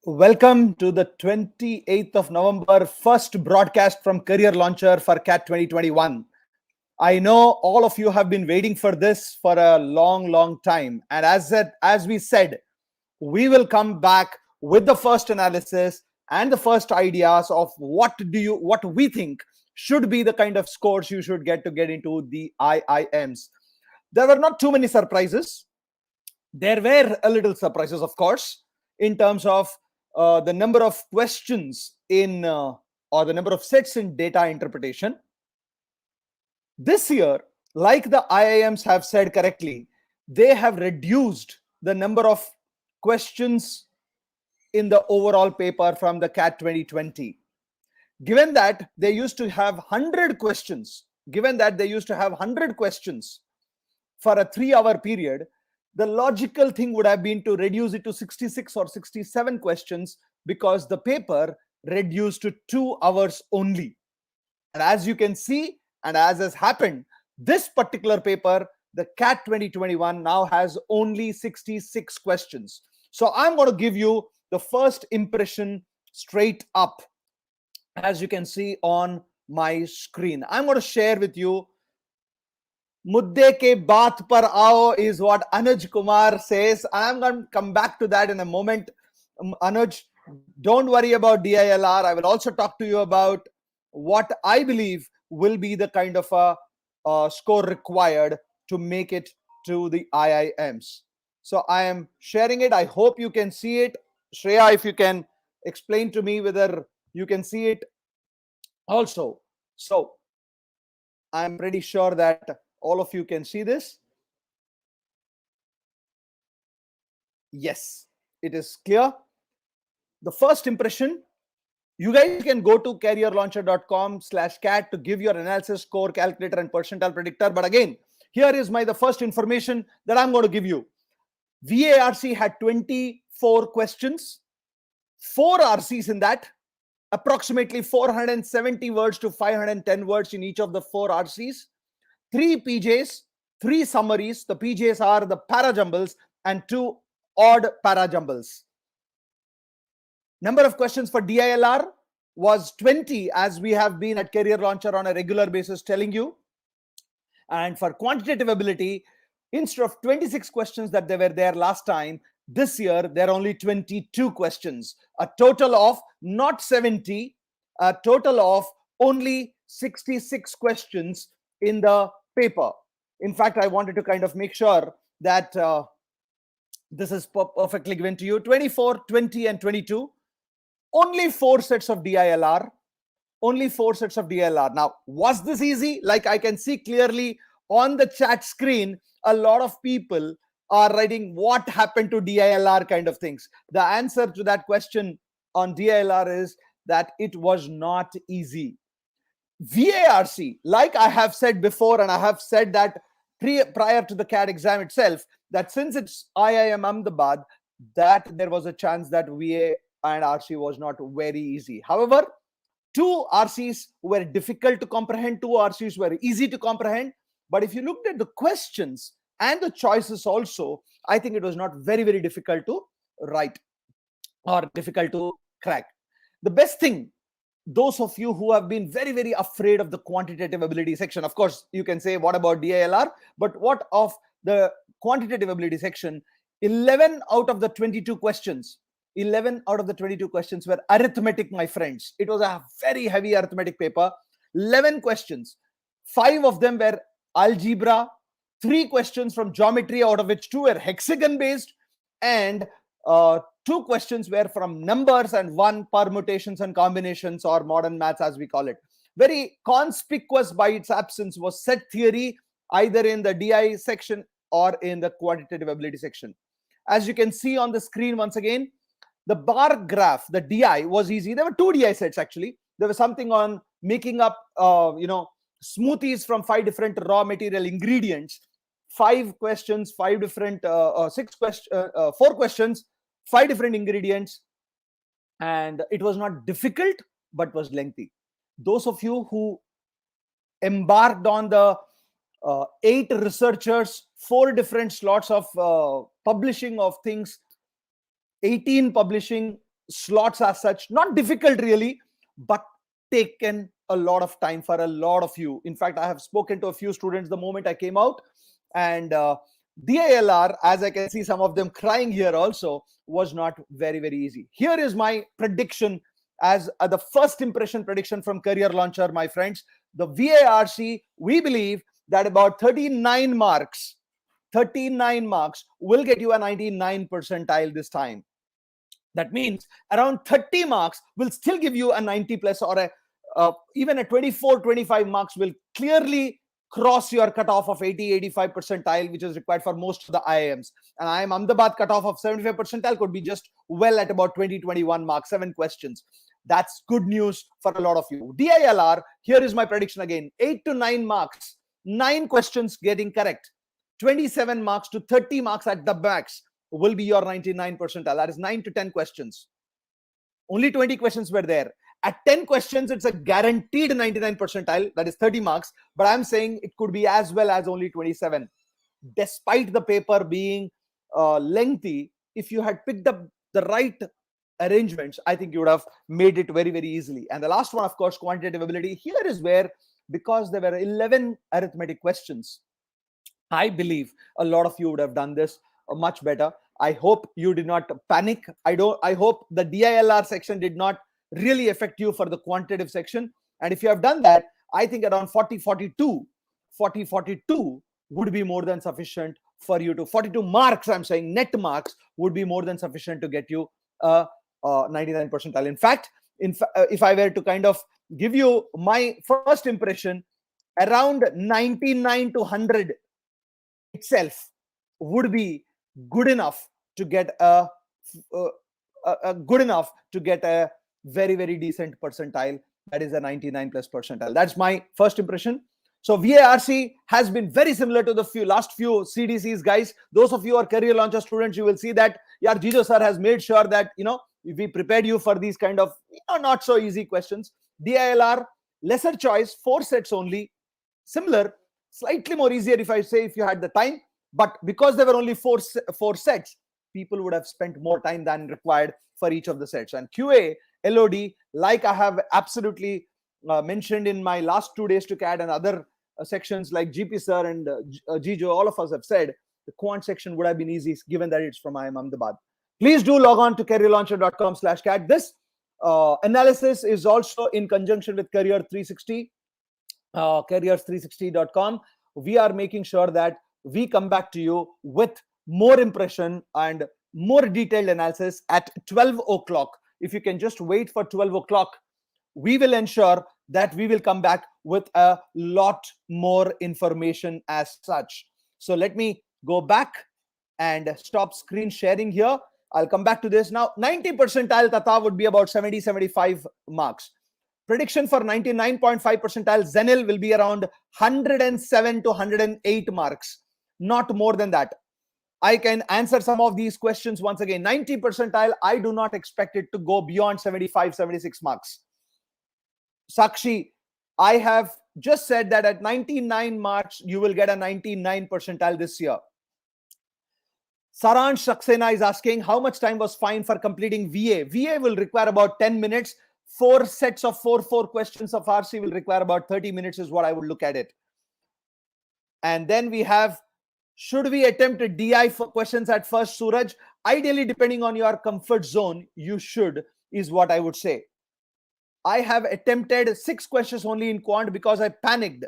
Welcome to the 28th of November, first broadcast from Career Launcher for CAT 2021. I know all of you have been waiting for this for a long time. And as we said, we will come back with the first analysis and the first ideas of what we think should be the kind of scores you should get to get into the IIMs. There were not too many surprises. There were a little surprises, of course, in terms of the number of questions in or the number of sets in data interpretation. This year, like the IIMs have said correctly, they have reduced the number of questions in the overall paper from the CAT 2020. Given that they used to have 100 questions, for a 3-hour period, the logical thing would have been to reduce it to 66 or 67 questions because the paper reduced to 2 hours only. And as you can see, and as has happened, this particular paper, the CAT 2021, now has only 66 questions. So I'm going to give you the first impression straight up, as you can see on my screen. I'm going to share with you. Mudde ke baat par aao is what Anuj Kumar says. I'm going to come back to that in a moment. Anuj, don't worry about DILR. I will also talk to you about what I believe will be the kind of a score required to make it to the IIMs. So I am sharing it. I hope you can see it. Shreya, if you can explain to me whether you can see it also. So I'm pretty sure that all of you can see this. Yes, it is clear. The first impression, you guys can go to careerlauncher.com/cat to give your analysis score calculator and percentile predictor. But again, here is the first information that I'm going to give you. VARC had 24 questions, 4 RCs in that, approximately 470 words to 510 words in each of the 4 RCs, 3 PJs, 3 summaries. The PJs are the parajumbles and 2 odd parajumbles. Number of questions for DILR was 20, as we have been at Career Launcher on a regular basis telling you. And for quantitative ability, instead of 26 questions that they were there last time, this year there are only 22 questions. A total of not 70, a total of only 66 questions in the paper. In fact, I wanted to kind of make sure that this is perfectly given to you. 24, 20, and 22. Only 4 sets of DILR. Only 4 sets of DILR. Now, was this easy? Like I can see clearly on the chat screen, a lot of people are writing what happened to DILR kind of things. The answer to that question on DILR is that it was not easy. VARC, like I have said before, and I have said that prior to the CAT exam itself, that since it's IIM Ahmedabad, that there was a chance that VA and RC was not very easy. However, 2 RCs were difficult to comprehend, 2 RCs were easy to comprehend. But if you looked at the questions and the choices also, I think it was not very difficult to write or difficult to crack. The best thing, those of you who have been very afraid of the quantitative ability section, of course, you can say, what about DILR? But what of the quantitative ability section? 11 out of the 22 questions were arithmetic, my friends. It was a very heavy arithmetic paper. 11 questions. 5 of them were algebra, 3 questions from geometry, out of which 2 were hexagon based, and 2 questions were from numbers, and 1 permutations and combinations, or modern maths as we call it. Very conspicuous by its absence was set theory, either in the DI section or in the quantitative ability section. As you can see on the screen once again, the bar graph, the DI was easy. There were 2 DI sets actually. There was something on making up smoothies from 5 different raw material ingredients. 5 questions, 5 different 4 questions, 5 different ingredients, and it was not difficult but was lengthy. Those of you who embarked on the 8 researchers, 4 different slots of publishing of things, 18 publishing, slots as such, not difficult really, but taken a lot of time for a lot of you. In fact, I have spoken to a few students the moment I came out, and DILR, as I can see some of them crying here also, was not very, very easy. Here is my prediction as the first impression prediction from Career Launcher, my friends. The VARC, we believe that about 39 marks will get you a 99 percentile this time. That means around 30 marks will still give you a 90 plus, or even a 24, 25 marks will clearly cross your cutoff of 80, 85 percentile, which is required for most of the IIMs. And IIM Ahmedabad cutoff of 75 percentile could be just well at about 20, 21 marks, 7 questions. That's good news for a lot of you. DILR, here is my prediction again, 8 to 9 marks, 9 questions getting correct, 27 marks to 30 marks at the max will be your 99 percentile. That is 9 to 10 questions. Only 20 questions were there. At 10 questions, it's a guaranteed 99 percentile. That is 30 marks. But I'm saying it could be as well as only 27. Despite the paper being lengthy, if you had picked up the right arrangements, I think you would have made it very, very easily. And the last one, of course, quantitative ability. Here is where, because there were 11 arithmetic questions, I believe a lot of you would have done this much better. I hope you did not panic. I hope the DILR section did not really affect you for the quantitative section. And if you have done that, I think around 42 would be more than sufficient for you to, 42 marks, I'm saying net marks would be more than sufficient to get you a 99 percentile. In fact, if I were to kind of give you my first impression, around 99 to 100 itself would be good enough to get a very, very decent percentile. That is a 99 plus percentile. That's my first impression. So VARC has been very similar to the last few CDCs, guys. Those of you who are Career Launcher students, you will see that Jijo sir has made sure that we prepared you for these kind of not so easy questions. DILR, lesser choice, 4 sets only, similar, slightly more easier if I say if you had the time. But because there were only four sets, people would have spent more time than required for each of the sets. And QA, LOD, like I have absolutely mentioned in my last 2 days to CAD and other sections like GP sir and Jijo, all of us have said, the quant section would have been easy given that it's from IIM Ahmedabad. Please do log on to careerlauncher.com/CAD. This analysis is also in conjunction with Career 360, careers360.com. We are making sure that we come back to you with more impression and more detailed analysis at 12 o'clock. If you can just wait for 12 o'clock, we will ensure that we will come back with a lot more information as such. So let me go back and stop screen sharing here. I'll come back to this. Now, 90 percentile Tata would be about 70, 75 marks. Prediction for 99.5 percentile Zenil will be around 107 to 108 marks. Not more than that. I can answer some of these questions once again. 90 percentile, I do not expect it to go beyond 75, 76 marks. Sakshi, I have just said that at 99 marks, you will get a 99 percentile this year. Saransh Saxena is asking, how much time was fine for completing VA? VA will require about 10 minutes. 4 sets of 4 questions of RC will require about 30 minutes is what I would look at it. And then we have, should we attempt a DI for questions at first, Suraj? Ideally, depending on your comfort zone, you should, is what I would say. I have attempted 6 questions only in quant because I panicked.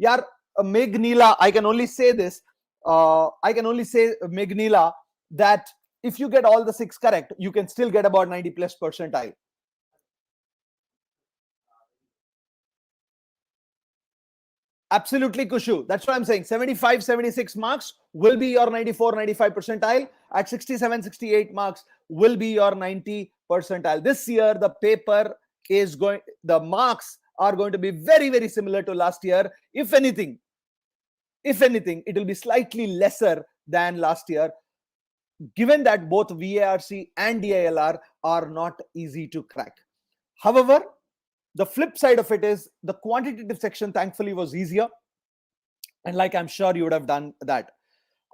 Yaar, Meghnila, I can only say this. Meghnila, that if you get all the 6 correct, you can still get about 90 plus percentile. Absolutely, Kushu. That's what I'm saying. 75, 76 marks will be your 94, 95 percentile. At 67, 68 marks will be your 90 percentile. This year, the paper is going, the marks are going to be very, very similar to last year. If anything, it will be slightly lesser than last year, given that both VARC and DILR are not easy to crack. However, the flip side of it is the quantitative section, thankfully, was easier. And like I'm sure you would have done that.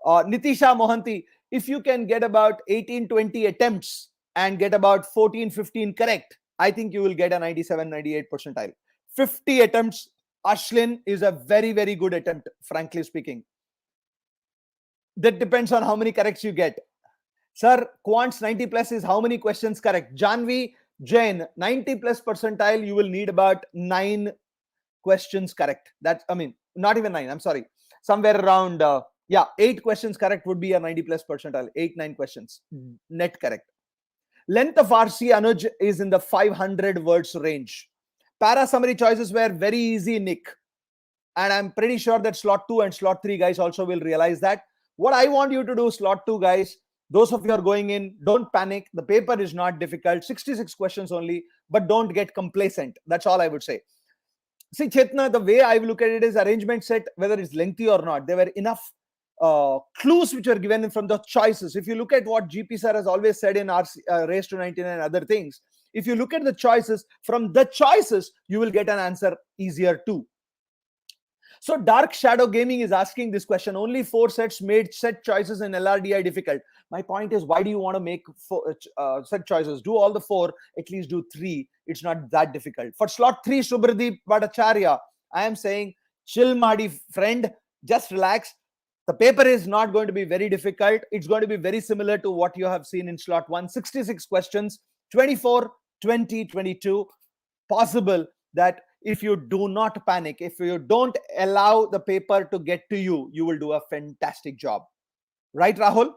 Nitisha Mohanty, if you can get about 18, 20 attempts and get about 14, 15 correct, I think you will get a 97, 98 percentile. 50 attempts, Ashlin, is a very, very good attempt, frankly speaking. That depends on how many corrects you get. Sir, Quants 90 plus is how many questions correct? Janvi, Jain, 90 plus percentile, you will need about 9 questions correct. That's, I mean, not even 9, I'm sorry. Somewhere around, 8 questions correct would be a 90 plus percentile. 8, 9 questions net correct. Length of RC, Anuj, is in the 500 words range. Para summary choices were very easy, Nick. And I'm pretty sure that slot 2 and slot 3 guys also will realize that. What I want you to do, slot 2 guys, those of you are going in, don't panic. The paper is not difficult, 66 questions only, but don't get complacent. That's all I would say. See, Chetna, the way I look at it is arrangement set, whether it's lengthy or not, there were enough clues which were given from the choices. If you look at what GP sir has always said in RC, race to 99 and other things, if you look at the choices, from the choices, you will get an answer easier too. So Dark Shadow Gaming is asking this question. Only 4 sets made set choices in LRDI difficult. My point is, why do you want to make set choices? Do all the 4, at least do 3. It's not that difficult. For slot 3, Subhradeep Bhattacharya, I am saying, chill, Madi friend, just relax. The paper is not going to be very difficult. It's going to be very similar to what you have seen in slot 1. 66 questions, 24, 20, 22. Possible that if you do not panic, if you don't allow the paper to get to you, you will do a fantastic job. Right, Rahul?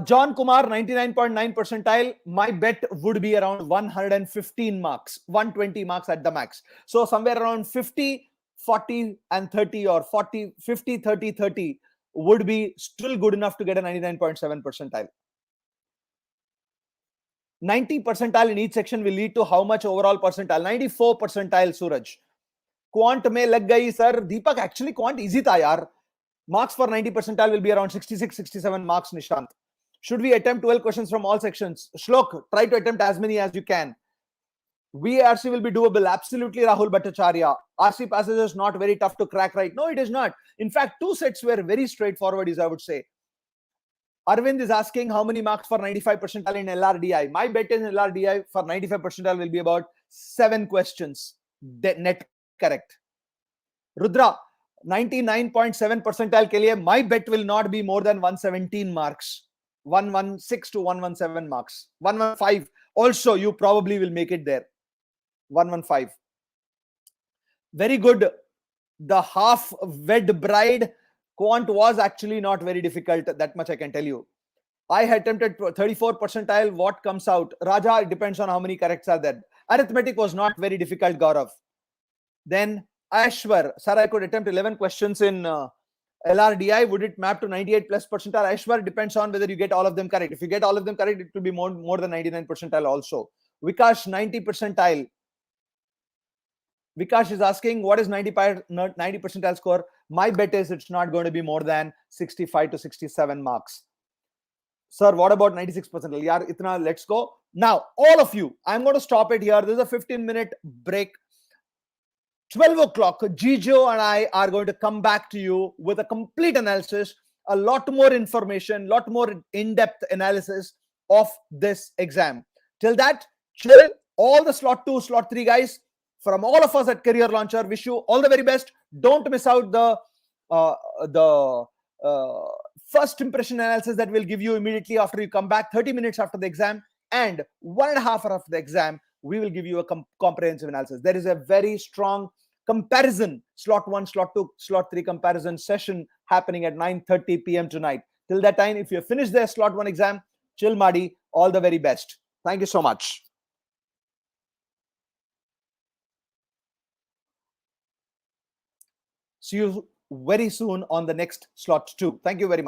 John Kumar, 99.9 percentile. My bet would be around 115 marks, 120 marks at the max. So somewhere around 50, 40 and 30, or 40, 50, 30, 30 would be still good enough to get a 99.7 percentile. 90 percentile in each section will lead to how much overall percentile? 94 percentile, Suraj. Quant mein lag gayi, sir. Deepak, actually quant easy tha, yaar. Marks for 90 percentile will be around 66, 67 marks, Nishant. Should we attempt 12 questions from all sections? Shlok, try to attempt as many as you can. VRC will be doable. Absolutely, Rahul Bhattacharya. RC passage is not very tough to crack, right? No, it is not. In fact, 2 sets were very straightforward, as I would say. Arvind is asking how many marks for 95 percentile in LRDI. My bet in LRDI for 95 percentile will be about 7 questions net correct. Rudra, 99.7 percentile ke liye, my bet will not be more than 117 marks. 116 to 117 marks. 115 also, you probably will make it there. 115. Very good. The half-wed bride quant was actually not very difficult. That much I can tell you. I had attempted 34 percentile. What comes out? Raja, it depends on how many corrects are there. Arithmetic was not very difficult, Gaurav. Then Ashwar, sir, I could attempt 11 questions in LRDI. Would it map to 98 plus percentile? Ashwar, depends on whether you get all of them correct. If you get all of them correct, it will be more than 99 percentile also. Vikash, 90 percentile. Vikash is asking, what is 90 percentile score? My bet is it's not going to be more than 65 to 67 marks. Sir, what about 96 percentile? Yaar, itna, let's go. Now, all of you, I'm going to stop it here. There's a 15-minute break. 12 o'clock, Gijo and I are going to come back to you with a complete analysis, a lot more information, lot more in-depth analysis of this exam. Till that, chill. All the slot 2, slot 3 guys, from all of us at Career Launcher, wish you all the very best. Don't miss out the first impression analysis that we'll give you immediately after you come back, 30 minutes after the exam, and 1.5 hours after the exam, we will give you a comprehensive analysis. There is a very strong comparison, slot 1, slot 2, slot 3 comparison session happening at 9:30 p.m. tonight. Till that time, if you have finished the slot 1 exam, chill, Madi, all the very best. Thank you so much. See you very soon on the next slot 2. Thank you very much.